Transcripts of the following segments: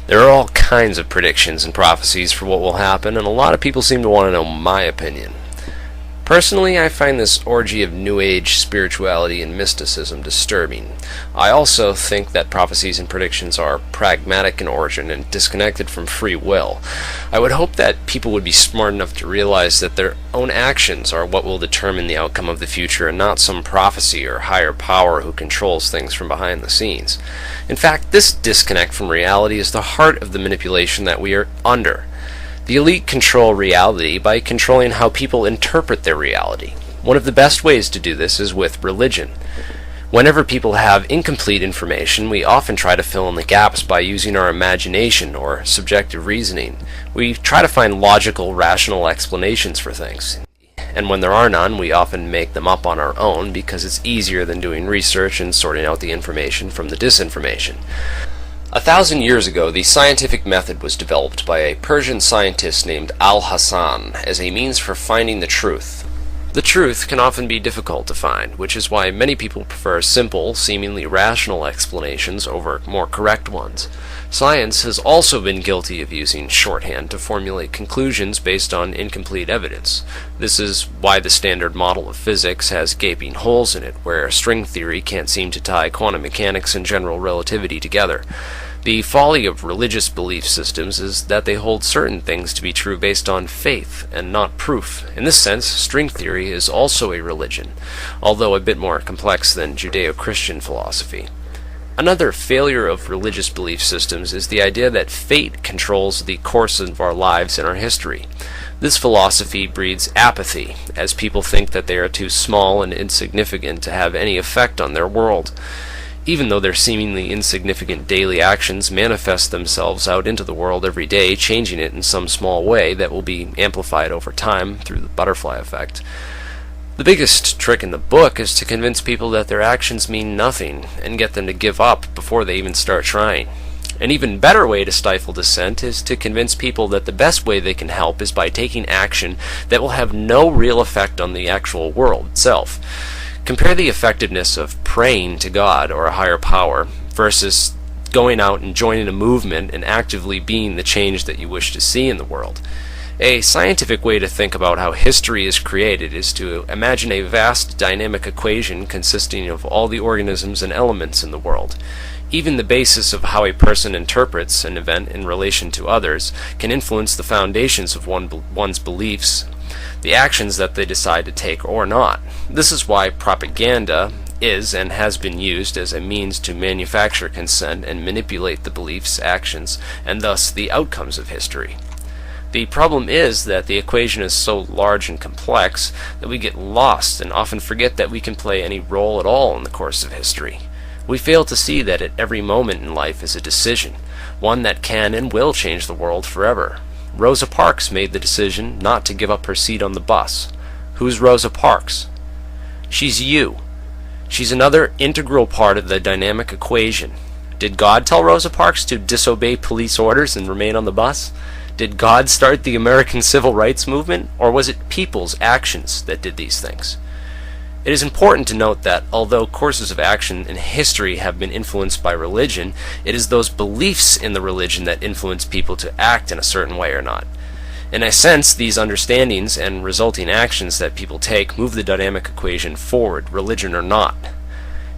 There are all kinds of predictions and prophecies for what will happen, and a lot of people seem to want to know my opinion. Personally, I find this orgy of New Age spirituality and mysticism disturbing. I also think that prophecies and predictions are pragmatic in origin and disconnected from free will. I would hope that people would be smart enough to realize that their own actions are what will determine the outcome of the future and not some prophecy or higher power who controls things from behind the scenes. In fact, this disconnect from reality is the heart of the manipulation that we are under. The elite control reality by controlling how people interpret their reality. One of the best ways to do this is with religion. Whenever people have incomplete information, we often try to fill in the gaps by using our imagination or subjective reasoning. We try to find logical, rational explanations for things. And when there are none, we often make them up on our own because it's easier than doing research and sorting out the information from the disinformation. 1,000 years ago, the scientific method was developed by a Persian scientist named Al-Hasan as a means for finding the truth. The truth can often be difficult to find, which is why many people prefer simple, seemingly rational explanations over more correct ones. Science has also been guilty of using shorthand to formulate conclusions based on incomplete evidence. This is why the standard model of physics has gaping holes in it, where string theory can't seem to tie quantum mechanics and general relativity together. The folly of religious belief systems is that they hold certain things to be true based on faith and not proof. In this sense, string theory is also a religion, although a bit more complex than Judeo-Christian philosophy. Another failure of religious belief systems is the idea that fate controls the course of our lives and our history. This philosophy breeds apathy, as people think that they are too small and insignificant to have any effect on their world, even though their seemingly insignificant daily actions manifest themselves out into the world every day, changing it in some small way that will be amplified over time through the butterfly effect. The biggest trick in the book is to convince people that their actions mean nothing and get them to give up before they even start trying. An even better way to stifle dissent is to convince people that the best way they can help is by taking action that will have no real effect on the actual world itself. Compare the effectiveness of praying to God or a higher power versus going out and joining a movement and actively being the change that you wish to see in the world. A scientific way to think about how history is created is to imagine a vast dynamic equation consisting of all the organisms and elements in the world. Even the basis of how a person interprets an event in relation to others can influence the foundations of one's beliefs, the actions that they decide to take or not. This is why propaganda is and has been used as a means to manufacture consent and manipulate the beliefs, actions, and thus the outcomes of history. The problem is that the equation is so large and complex that we get lost and often forget that we can play any role at all in the course of history. We fail to see that at every moment in life is a decision, one that can and will change the world forever. Rosa Parks made the decision not to give up her seat on the bus. Who's Rosa Parks? She's you. She's another integral part of the dynamic equation. Did God tell Rosa Parks to disobey police orders and remain on the bus? Did God start the American Civil Rights Movement, or was it people's actions that did these things? It is important to note that although courses of action in history have been influenced by religion, it is those beliefs in the religion that influence people to act in a certain way or not. In a sense, these understandings and resulting actions that people take move the dynamic equation forward, religion or not.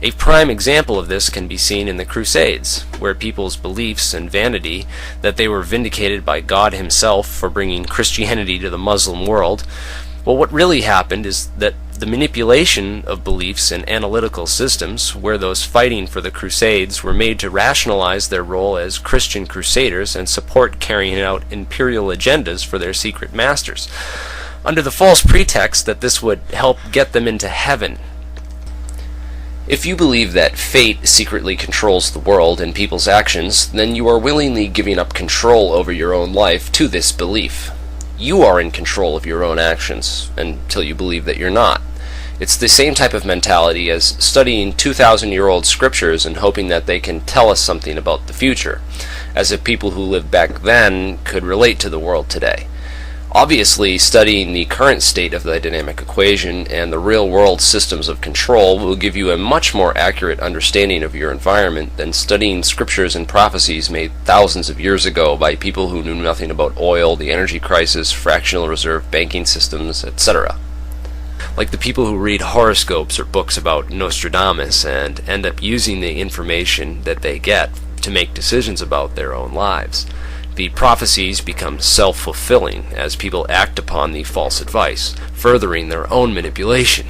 A prime example of this can be seen in the Crusades, where people's beliefs and vanity that they were vindicated by God himself for bringing Christianity to the Muslim world. Well, what really happened is that the manipulation of beliefs and analytical systems, where those fighting for the Crusades were made to rationalize their role as Christian crusaders and support carrying out imperial agendas for their secret masters, under the false pretext that this would help get them into heaven. If you believe that fate secretly controls the world and people's actions, then you are willingly giving up control over your own life to this belief. You are in control of your own actions until you believe that you're not. It's the same type of mentality as studying 2,000-year-old scriptures and hoping that they can tell us something about the future, as if people who lived back then could relate to the world today. Obviously, studying the current state of the dynamic equation and the real-world systems of control will give you a much more accurate understanding of your environment than studying scriptures and prophecies made thousands of years ago by people who knew nothing about oil, the energy crisis, fractional reserve banking systems, etc. Like the people who read horoscopes or books about Nostradamus and end up using the information that they get to make decisions about their own lives. The prophecies become self-fulfilling as people act upon the false advice, furthering their own manipulation.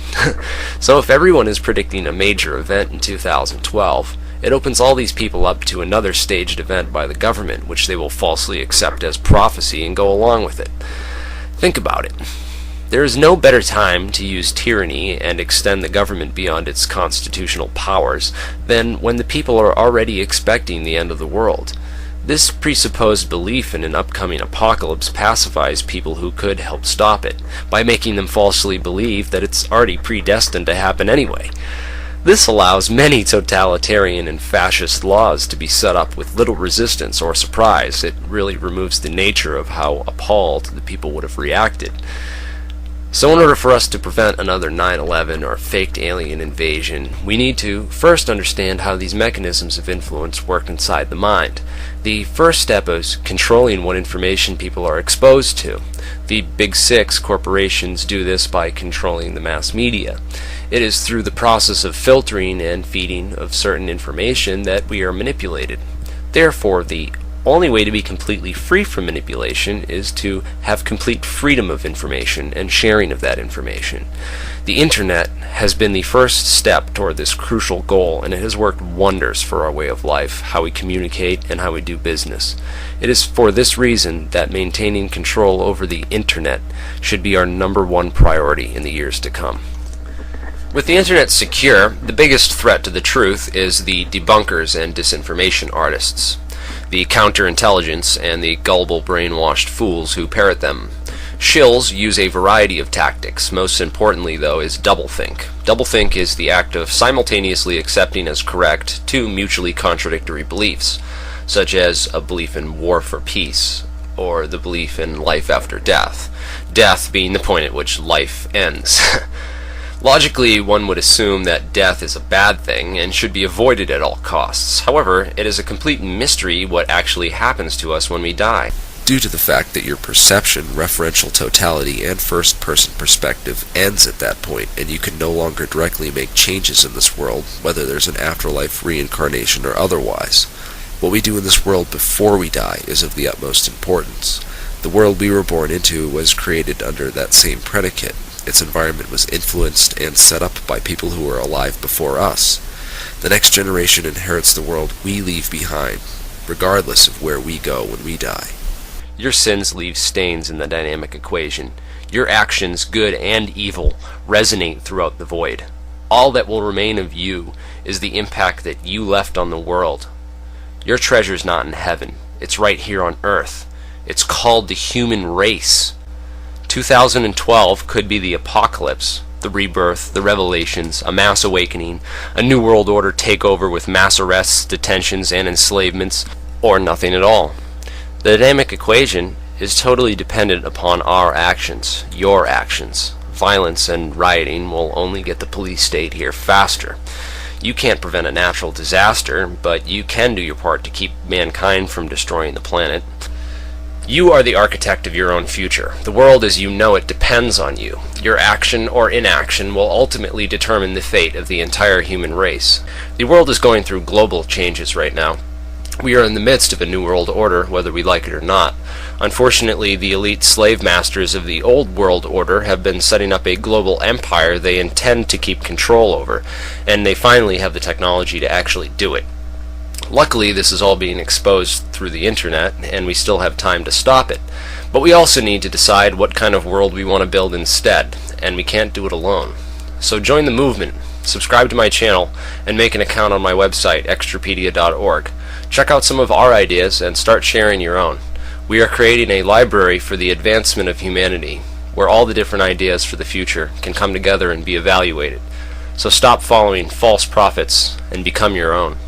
So if everyone is predicting a major event in 2012, it opens all these people up to another staged event by the government, which they will falsely accept as prophecy and go along with it. Think about it. There is no better time to use tyranny and extend the government beyond its constitutional powers than when the people are already expecting the end of the world. This presupposed belief in an upcoming apocalypse pacifies people who could help stop it, by making them falsely believe that it's already predestined to happen anyway. This allows many totalitarian and fascist laws to be set up with little resistance or surprise. It really removes the nature of how appalled the people would have reacted. So in order for us to prevent another 9/11 or faked alien invasion, we need to first understand how these mechanisms of influence work inside the mind. The first step is controlling what information people are exposed to. The Big Six corporations do this by controlling the mass media. It is through the process of filtering and feeding of certain information that we are manipulated. Therefore, the only way to be completely free from manipulation is to have complete freedom of information and sharing of that information. The internet has been the first step toward this crucial goal, and it has worked wonders for our way of life, how we communicate, and how we do business. It is for this reason that maintaining control over the internet should be our #1 priority in the years to come. With the internet secure, the biggest threat to the truth is the debunkers and disinformation artists, the counterintelligence, and the gullible brainwashed fools who parrot them. Shills use a variety of tactics. Most importantly, though, is doublethink. Doublethink is the act of simultaneously accepting as correct two mutually contradictory beliefs, such as a belief in war for peace, or the belief in life after death, death being the point at which life ends. Logically, one would assume that death is a bad thing and should be avoided at all costs. However, it is a complete mystery what actually happens to us when we die. Due to the fact that your perception, referential totality, and first-person perspective ends at that point, and you can no longer directly make changes in this world, whether there's an afterlife, reincarnation, or otherwise. What we do in this world before we die is of the utmost importance. The world we were born into was created under that same predicate. Its environment was influenced and set up by people who were alive before us. The next generation inherits the world we leave behind, regardless of where we go when we die. Your sins leave stains in the dynamic equation. Your actions, good and evil, resonate throughout the void. All that will remain of you is the impact that you left on the world. Your treasure's not in heaven. It's right here on earth. It's called the human race. 2012 could be the apocalypse, the rebirth, the revelations, a mass awakening, a new world order takeover with mass arrests, detentions, and enslavements, or nothing at all. The dynamic equation is totally dependent upon our actions, your actions. Violence and rioting will only get the police state here faster. You can't prevent a natural disaster, but you can do your part to keep mankind from destroying the planet. You are the architect of your own future. The world as you know it depends on you. Your action or inaction will ultimately determine the fate of the entire human race. The world is going through global changes right now. We are in the midst of a new world order, whether we like it or not. Unfortunately, the elite slave masters of the old world order have been setting up a global empire they intend to keep control over, and they finally have the technology to actually do it. Luckily, this is all being exposed through the internet, and we still have time to stop it. But we also need to decide what kind of world we want to build instead, and we can't do it alone. So join the movement, subscribe to my channel, and make an account on my website, extrapedia.org. Check out some of our ideas and start sharing your own. We are creating a library for the advancement of humanity, where all the different ideas for the future can come together and be evaluated. So stop following false prophets and become your own.